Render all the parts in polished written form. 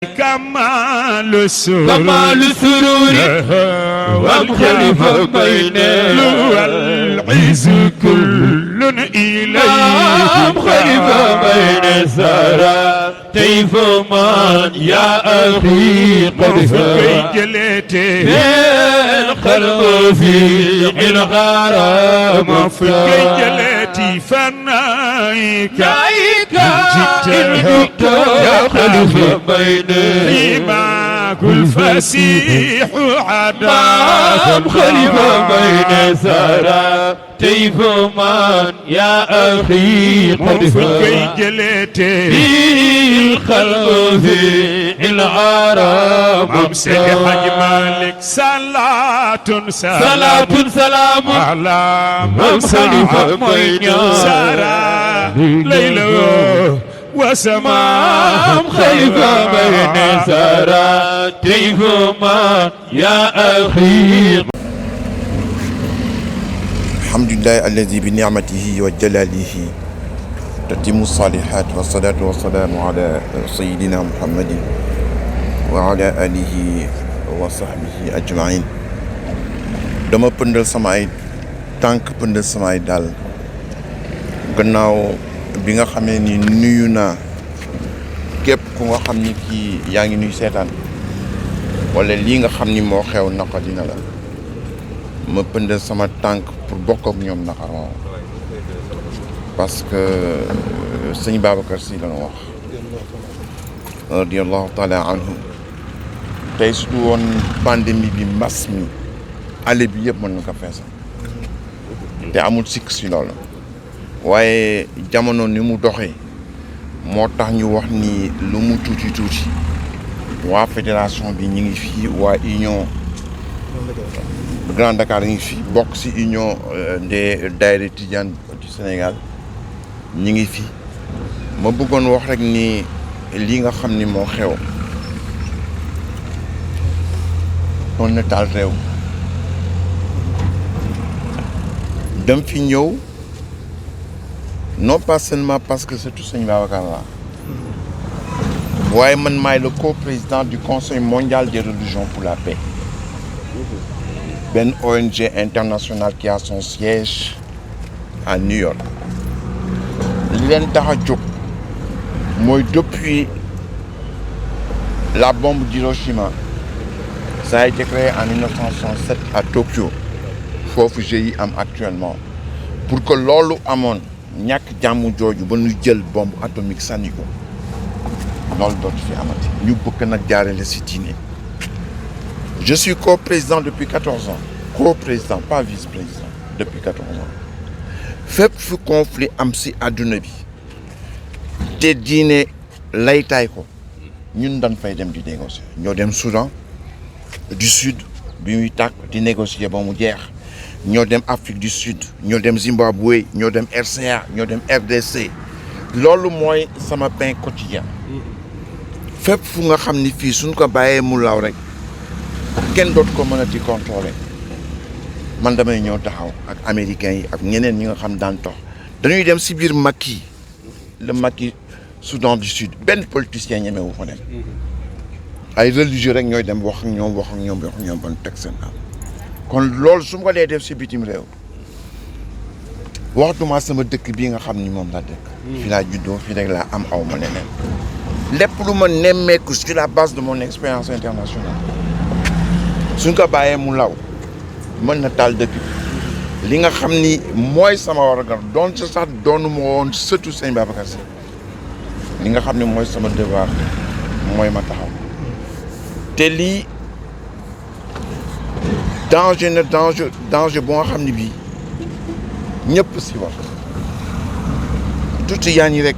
كمال السرور والخليفة بين والعز كل إليه خليفة بين سارة كيف من يا أخي قد جليته القلب في الغرام في جليتي فنايك جئت يا خليفة بين فيما كل فسيح عداكم خليفة بين سارة كيف من يا أخي قد في جليته الخلق في العرب سيدي حاج مالك صلاة سلام على من خليفة بين سارة ليلة وسماء خليفة بين سارة كيف ما يا أخي. الحمد لله الذي بنعمته وجلاله تتم الصالحات والصلاة والسلام على سيدنا محمد وعلى آله وصحبه أجمعين. dama pëndal sama ay tànk pëndal sama ay dàll gannaaw bi nga xamee ni nuyu naa képp ku nga xam ni kii yaa ngi nuy seetaan wala lii nga xam ni moo xew naqa dina la ma pëndal sama tànk pour bokk ak ñoom naqar moom parce que sëñ Babacar Sy la wax radiyallahu taala anhu tey su du woon pandémie bi mbas mi ale bi yëpp mën na ko feesal te amul sikk si loolu waaye jamono ni mu doxee moo tax ñu wax ni lu mu tuuti tuuti waa fédération bi ñu ngi fii waa union Grand Dakar ñu ngi fii bokk ci union des daïra Tidiane du Sénégal ñu ngi fii ma bëggoon wax rek ni lii nga xam ni moo xew doon na taal réew dem fi ñëw non pas seulement parce que c'est tout sëñ Babacar la waaye man maay le co-président du Conseil mondial des religions pour la paix benn ONG internationale qui a son siège à New York. li leen tax a jóg mooy depuis la bombe d'Hiroshima ça a été créé en 1967 à Tokyo foofu GIE am actuellement pour que loolu amoon ñàkk jàmm jooju ba ñu jël bombe atomique sànni ko loolu dootu fi amati ñu bëgg nag jaarale si diine. Je suis co-président depuis 14 ans co-président pas vice-président depuis 14 ans fépp fu conflit am si àdduna bi te diine laytaay ko ñun dañ fay dem di négocier ñoo dem Soudan du Sud bi muy tàkk di négocier ba mu jeex ñoo dem Afrique du Sud ñoo dem Zimbabwe ñoo dem RCA ñoo dem RDC loolu mooy sama pain quotidien fépp fu nga xam ni fii suñ ko bàyyee mu law rek kenn dootu ko mën a di contrôler man damay ñëw taxaw ak américains yi ak ñeneen ñi nga xam daan tox dañuy dem si biir Maki le Maki Soudan du Sud benn politicien ñemewu fa dem ay religieux rek ñooy dem wax ak ñoom ban teg seen am kon loolu su ma ko dee def si bitim réew waxtuma sama dëkk bii nga xam ni moom laa dëkk fi laa juddoo fii rek laa am aw ma leneen lépp lu ma nemmeeku sur la base de mon expérience internationale suñ ko bàyyee mu law mën na taal dëkk bi li nga xam ni mooy sama warugar doon sa sax doonu ma woon surtout sëñ Babacar Sy li nga xam ne mooy sama devoir mooy ma taxaw te lii danger bu nga xam ne bii ñëpp si war tuuti yaa ñi rek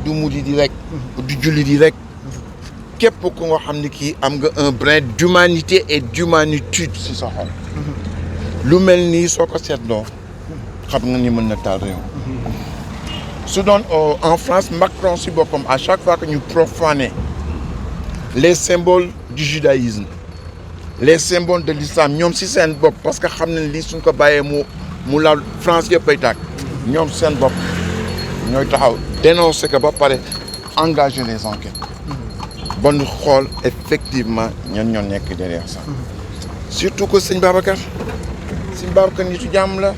du murid di rek du jullit di rek képp ku nga xam ne kii am nga un brin d'humanité et d'humanitude si sa xol lu mel nii soo ko seetloo xam nga ni mën na taal réew su doon en France Macron si boppam à chaque fois que ñu profaner les symboles du judaïsme les symboles de l'islam ñoom si seen bopp parce que xam nañ lii suñ ko bàyyee mu laal France yëpp ay tàkk ñoom seen bopp ñooy taxaw dénoncer que ba pare engager les enquêtes ba ñu xool effectivement ñan ñoo nekk derrière ça. surtout que sëñ Babacar nitu jàmm la.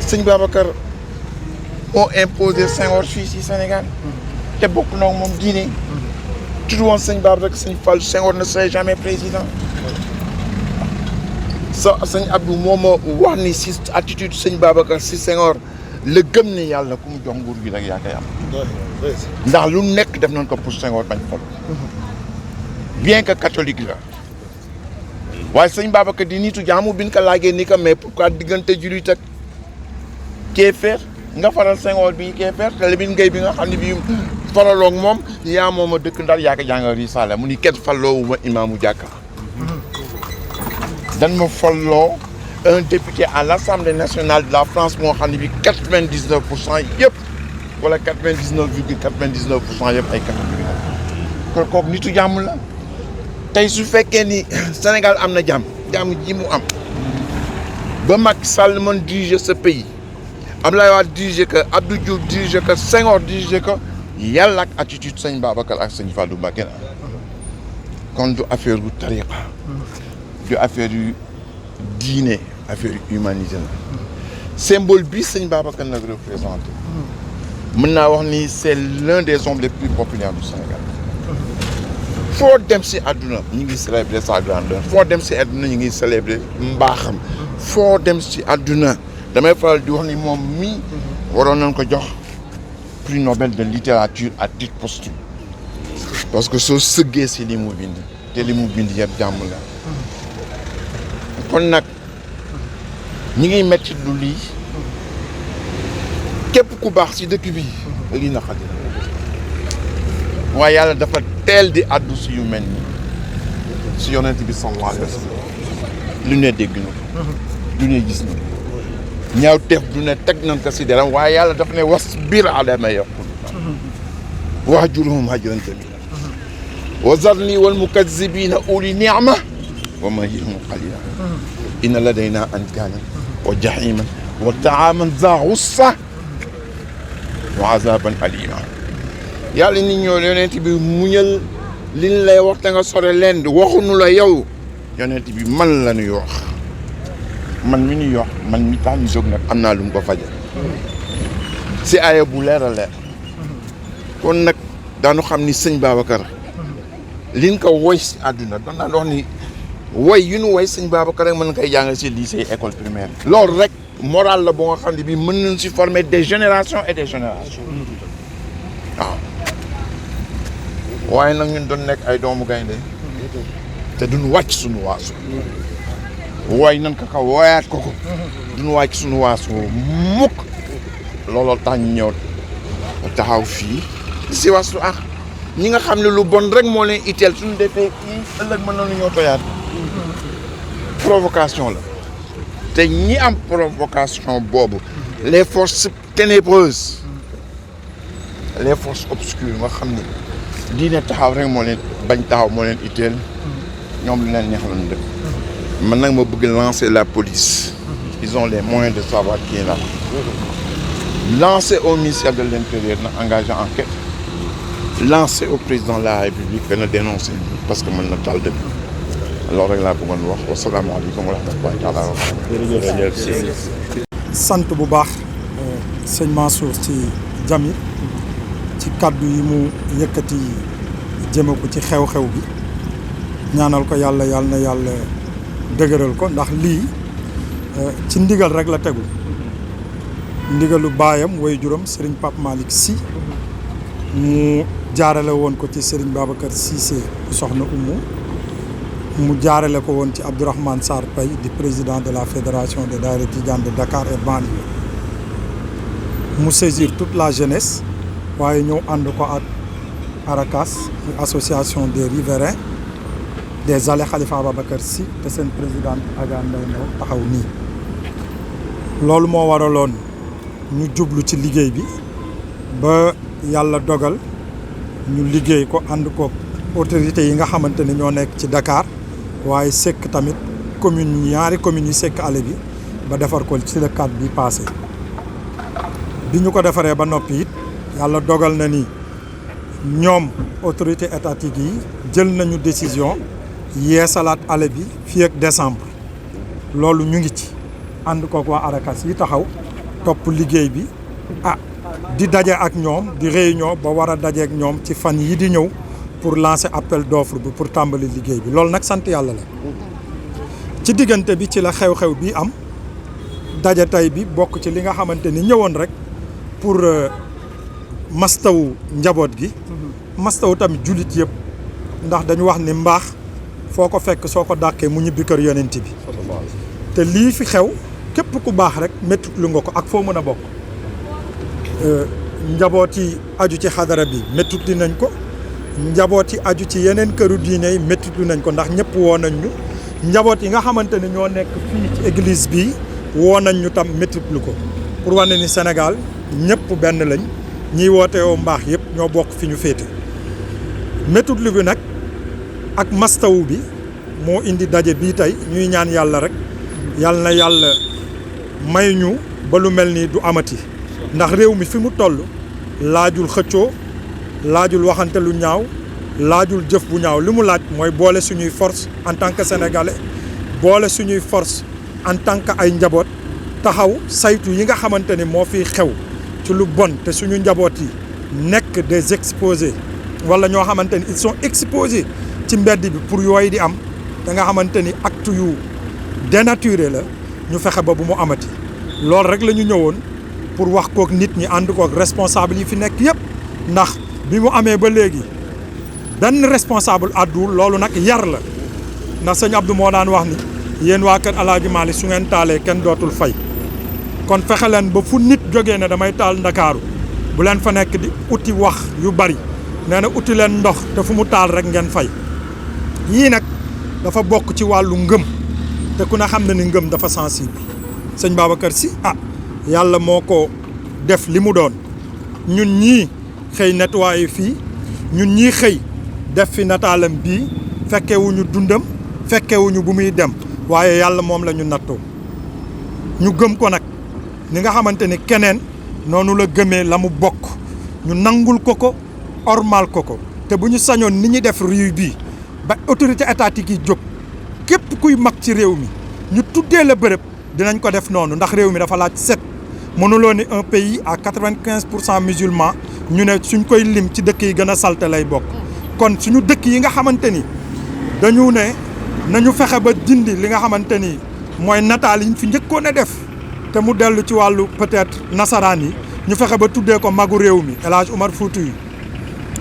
sëñ Babacar moo imposé Senghor fii ci Sénégal. te bokk na moom diine. tudd woon sëñ Babacar sëñ Fall Senghor ne serait jamais président. sëñ Abdou moom moo wax ni si attitude sëñ Babacar si Senghor la gëm ne yàlla ku mu jox nguur gi rek yaa koy am. ndax lu nekk def nañ ko pour Senghor bañ fol bien que catholique la waaye sëñ Babacar di nitu jaamu bi ñu ko laajee ni ko mais pourquoi diggante jullit ak kéefeer nga faral Senghor bi kéefeer te Lamine Gueye bi nga xam ne bii faraloog moom yaa moom a dëkk Ndar yaa ko jàngal risaala mu ni kenn falloowu ma imaamu jàkka dan ma falloo un député à l'Assemblée nationale de la France moo xam ne bi 99% yëpp wala 99,99% yëpp ay catholique la kon kooku nitu jàmm la tey su fekkee ni Sénégal am na jàmm ji mu am ba Macky Sall mën diriger ce pays Abdoulaye Wade diriger que Abdou Diouf diriger que Senghor diriger que yàlla ak attitude sëñ Babacar ak sëñ Fallou Mbacké kon du affaire yu tariqa du affaire yu diine affaire yu humanité la symbole bi sëñ Babacar nag représenté mën naa wax ni c'est l'un des hommes les plus populaires du Sénégal foo dem si àdduna ñu ngi célébrer sa grandeur foo dem si àdduna ñu ngi célébrer mbaaxam foo dem si àdduna damay faral di wax ni moom mii waroon nañ ko jox prix Nobel de littérature à titre posthume parce que soo sëggee si li mu bind te li mu bind yëpp jàmm la kon nag ñi ngi metti lu lii képp ku baax si dëkk bi lii na xadi waaye yàlla dafa teel di addu si yu mel ni si yonent bi sallallahu alayhi wa sallam lu ne dégg na ko lu ne gis na ko ñaaw teef du ne teg nañ ko si deram waaye yàlla dafa ne wasbir ala ma yaqul wahjurhum hajran jamila wa zarni wal mukazzibina uli ni'ma wa mahilhum qalila inna ladayna ankaalan wa jahiman wa taaman za gussa wa azaban alima yàlla nit ñoo yonent bi muñal liñ lay wax te nga sore leen waxuñu la yow yonent bi man la ñuy wax man mi ñuy wax man mi tax ñu jóg nag am naa lu mu ko fajal si aaya bu leer a leer kon nag daanu xam ni sëñ Babacar liñ ko woy si àdduna doon naa wax ni woy yu nu woy sëñ Babacar rek mën na koy jàngal si lycée école primaire loolu rek moral la boo nga xam ne bi mën nañ si former des générations et des générations waaw waaye nag ñun doon nekk ay doomu gaynde te duñ wàcc suñu waasu wooy nan ko wooyaat ko duñ wàcc suñu waasu mukk looloo tax ñu ñëw taxaw fii si waasu ñi nga xam ne lu bon rek moo leen itteel suñu defee kii ëllëg mën nañu ñoo toyaat provocation la te ñi am provocation boobu les forces ténébreuses les forces obscures nga xam ne diine taxaw rek moo leen bañ taxaw moo leen itteel ñoom lu leen neex lañu def man nag ma bëgg lancer la police ils ont les moyens de savoir qui est là lancer au ministère de l'Intérieur na engagé enquête lancer au président de la République na dénoncer parce que mën na taal dëkk loolu rek laa bëggoon wax wasalaamaaleykum wa rahmatullahi taala wa barakatuh sant bu baax sëñ Mansour ci Jamil ci kaddu yi mu yëkkati jëme ko ci xew-xew bi ñaanal ko yàlla na yàlla dëgëral ko ndax lii ci ndigal rek la tegu ndigalu baayam way juróom Serigne Pape Malick Sy mu jaarale woon ko ci Serigne Babacar Cissé soxna Oumou mu jaarale ko woon ci Abdourahmane Sarr Paye di président de la fédération des daïra tidianes de Dakar et banlieue mu saisir toute la jeunesse waaye ñëw ànd ko ak ARACAS association des riverains des allées Khalifa Ababacar Sy te seen présidente Adja Ndeye Ndaw taxaw nii loolu moo waraloon ñu jublu ci liggéey bi ba yàlla dogal ñu liggéey ko ànd ko autorités yi nga xamante ne ñoo nekk ci Dakar waaye sekk tamit ñaari communes yi sekk àll bi ba defar ko ci le 4 bi passé bi ñu ko defaree ba noppi it yàlla dogal na ni ñoom autorité étatique yi jël nañu décision yeesalaat ale bi fii ak décembre loolu ñu ngi ci ànd kook waa Aracas yi taxaw topp liggéey bi di daje ak ñoom di réunion ba war a daje ak ñoom ci fan yi di ñëw pour lancer appel d'offre bi pour tàmbali liggéey bi loolu nag sant yàlla la ci diggante bi ci la xew-xew bi am daje tey bi bokk ci li nga xamante ni ñëwoon rek pour mastawu njaboot gi mastawu tamit jullit yëpp ndax dañu wax ni mbaax foo ko fekk soo ko dàqee mu ñibbi kër yonent bi te lii fi xew képp ku baax rek métti lu nga ko ak foo mën a bokk njaboot yi aju ci xadara bi métti lu nañ ko njaboot yi aju ci yeneen këru diine yi métti lu nañ ko ndax ñëpp woo nañ ñu njaboot yi nga xamante ni ñoo nekk fii ci église bi woo nañ ñu tam métti lu ko pour wane ni Sénégal ñëpp benn lañ ñiy woote woo mbaax yëpp ñoo bokk fi ñu féete métti lu bi nag ak mastawu bi moo indi daje bii tey ñuy ñaan yàlla rek yàlla na yàlla may ñu ba lu mel nii du amati ndax réew mi fi mu toll laajul xëccoo laajul waxante lu ñaaw laajul jëf bu ñaaw li mu laaj mooy boole suñuy force en tant que sénégalais boole suñuy force en tant que ay njaboot taxaw saytu yi nga xamante ni moo fiy xew ci lu bon te suñu njaboot yi nekk des exposés wala ñoo xamante ni ils sont exposés ci mbedd bi pour yooyu di am da nga xamante ni acte yu dénaturé la ñu fexe ba bu mu amati loolu rek la ñu ñëwoon pour wax kook nit ñi ànd kook responsable yi fi nekk yëpp ndax bi mu amee ba léegi benn responsable àdduwul loolu nag yar la ndax sëñ Abdou moo daan wax ni yéen waa kër Alaaji Maalik su ngeen taalee kenn dootul fay kon fexe leen ba fu nit jógee ne damay taal Ndakaaru bu leen fa nekk di uti wax yu bari nee na uti leen ndox te fu mu taal rek ngeen fay yii nag dafa bokk ci wàllu ngëm te ku ne xam na ni ngëm dafa sensible sëñ Babacar Sy yàlla moo ko def li mu doon ñun ñii xëy nettoyé fii ñun ñii xëy def fi nataalam bii fekkewuñu dundam fekkewuñu bu muy dem waaye yàlla moom la ñu nattoo ñu gëm ko nag ni nga xamante ni keneen noonu la gëmee la mu bokk ñu nangul ko ormal ko te bu ñu sañoon ni ñu def réew bii ba autorité étatique yi jóg képp kuy mag ci réew mi ñu tuddee la bërëb dinañ ko def noonu ndax réew mi dafa laaj set mënuloo ni un pays à 95% musulmans ñu ne suñ koy lim ci dëkk yi gën a salte lay bokk kon suñu dëkk yi nga xamante ni dañu ne nañu fexe ba dindi li nga xamante ni mooy nataal yi ñu fi njëkkoon a def te mu dellu ci wàllu peut-être nasaraan yi ñu fexe ba tuddee ko magu réew mi El Hadj Omar Foutiyou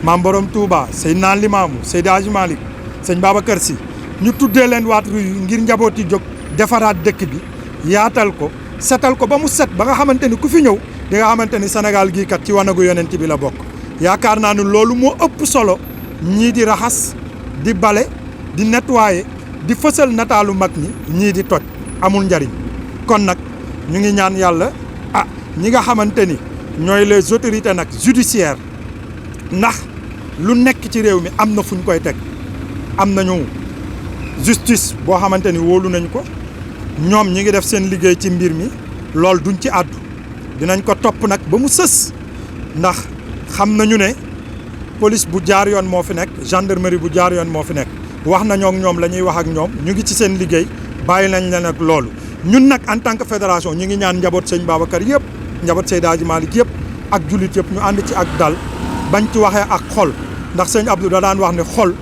Maam Borom Touba Seydina Limaamu Seydi Hadji Malick sëñ Babacar Sy ñu tuddee leen waat ruy ngir njaboot yi jóg defaraat dëkk bi yaatal ko setal ko ba mu set ba nga xamante ni ku fi ñëw di nga xamante ni Sénégal gii kat ci wanagu yonent bi la bokk yaakaar naa ne loolu moo ëpp solo ñii di raxas di bale di nettoyer di fësal nataalu mag ñi ñii di toj amul njariñ kon nag ñu ngi ñaan yàlla ñi nga xamante ni ñooy les autorités nag judiciaires ndax lu nekk ci réew mi am na fu ñu koy teg am nañu justice boo xamante ni wóolu nañ ko ñoom ñi ngi def seen liggéey ci mbir mi loolu duñ ci àddu dinañ ko topp nag ba mu sës ndax xam nañu ne police bu jaar yoon moo fi nekk gendarmerie bu jaar yoon moo fi nekk wax nañoo ak ñoom la ñuy wax ak ñoom ñu ngi ci seen liggéey bàyyi nañ leen ak loolu ñun nag en tant que fédération ñu ngi ñaan njaboot sëñ Babacar yëpp njaboot Seydi Hadji Malick yëpp ak jullit yëpp ñu ànd ci ak dal bañ ci waxee ak xol ndax sëñ Abdou da daan wax ne xol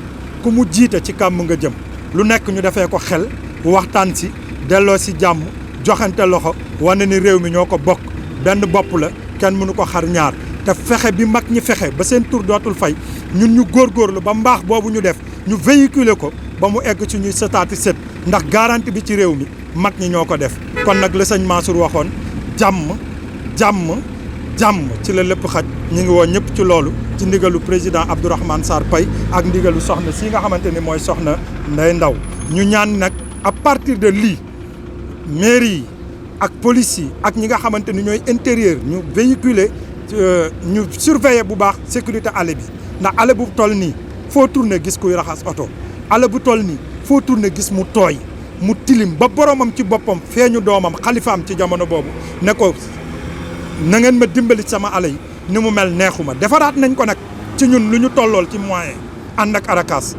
ku mu jiite ci kàmm nga jëm lu nekk ñu defee ko xel waxtaan si delloo si jàmm joxante loxo wane ni réew mi ñoo ko bokk benn bopp la kenn mënu ko xar ñaar te fexe bi mag ñi fexe ba seen tur dootul fay ñun ñu góorgóorlu ba mbaax boobu ñu def ñu véhiculer ko ba mu egg ci ñuy sëtaati sët ndax garantie bi ci réew mi mag ñi ñoo ko def kon nag la sëñ Mansour waxoon jàmm ci la lépp xaj ñu ngi woo ñëpp ci loolu ci ndigalu président Abdourahmane Sarr Paye ak ndigalu soxna si nga xamante ni mooy soxna Ndeye Ndaw ñu ñaan nag à partir de lii mairie yi ak police yi ak ñi nga xamante ni ñooy intérieur ñu véhiculer ñu surveiller bu baax sécurité allée bi ndax allée bu toll nii foo tourner gis kuy raxas oto allée bu toll nii foo tourner gis mu tooy mu tilim ba boromam ci boppam feeñu doomam xalifaam ci jamono boobu ne ko na ngeen ma dimbali sama allée yi ni mu mel neexuma defaraat nañ ko nag ci ñun lu ñu tollool ci moyen ànd ak Aracas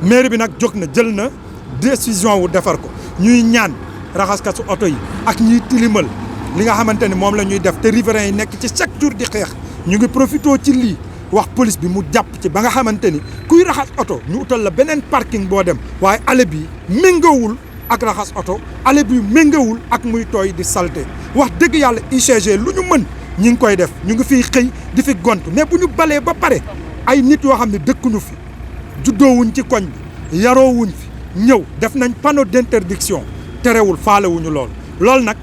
mairie bi nag jóg na jël na décision wu defar ko ñuy ñaan raxaskatu oto yi ak ñuy tilimal li nga xamante ni moom la ñuy def te riverains yi nekk ci chaque jour di xeex ñu ngi profité ci lii wax police bi mu jàpp ci ba nga xamante ni kuy raxas oto ñu utal la beneen parking boo dem waaye ale bi méngawul ak raxas oto ale bi méngawul ak muy tooy di salte wax dëgg yàlla UCG lu ñu mën ñi ngi koy def ñu ngi fiy xëy di fi gont mais bu ñu balee ba pare ay nit yoo xam ne dëkkuñu fi juddoowuñ ci koñ bi yaroowuñ fi ñëw def nañ panneau d'interdiction terewul faalewuñu loolu nag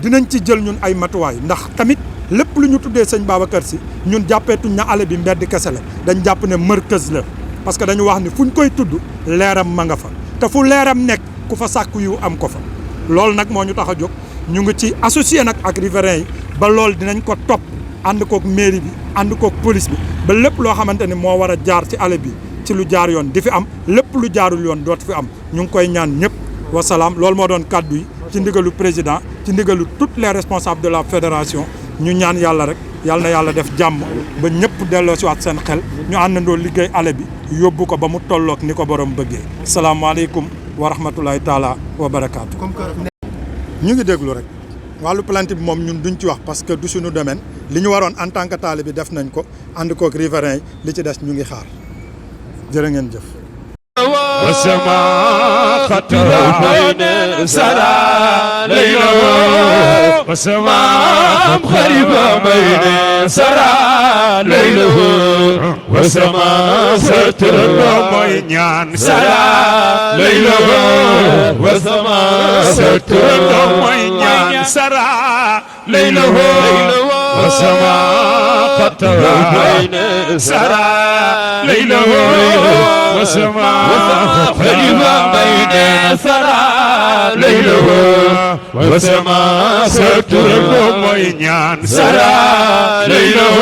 dinañ ci jël ñun ay matuwaay ndax tamit lépp lu ñu tuddee sëñ Babacar Sy ñun jàppeetuñ na ale bi mbedd kese la dañ jàpp ne mërkës la parce que dañu wax ni fuñ koy tudd leeram ma nga fa te fu leeram nekk ku fa sàkku yu am ko fa loolu nag moo ñu tax a jóg ñu ngi ci associé nag ak riverains yi ba loolu dinañ ko topp ànd kook mairie bi ànd kook police bi ba lépp loo xamante ni moo war a jaar ci ale bi ci lu jaar yoon di fi am lépp lu jaarul yoon doot fi am ñu ngi koy ñaan ñëpp wasalaam loolu moo doon kàddu yi ci ndigalu président ci ndigalu toutes les responsables de la fédération ñu ñaan yàlla rek yàlla na yàlla def jàmm ba ñëpp delloo si waat seen xel ñu àndandoo liggéey ale bi yóbbu ko ba mu tolloog ni ko borom bëggee salaamaaleykum wa rahmatulahi taala wa barakaatu. ñu ngi déglu rek wàllu plainte bi moom ñun duñ ci wax parce que du suñu domaine li ñu waroon en tant que taalibe bi def nañ ko ànd koog riverains yi li ci des ñu ngi xaar jërë ngeen jëf. والسماء خطرها بين سرى ليله والسماء خريبة بين سرى ليله والسماء ستر موينيان سرى ليله والسماء ستر موينيان سرى ليله والسماء خطرها بين سرى ليله والسماء خريبة بين سرى ليله والسماء ستر موينيان سرى ليله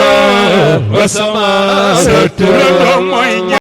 والسماء ستر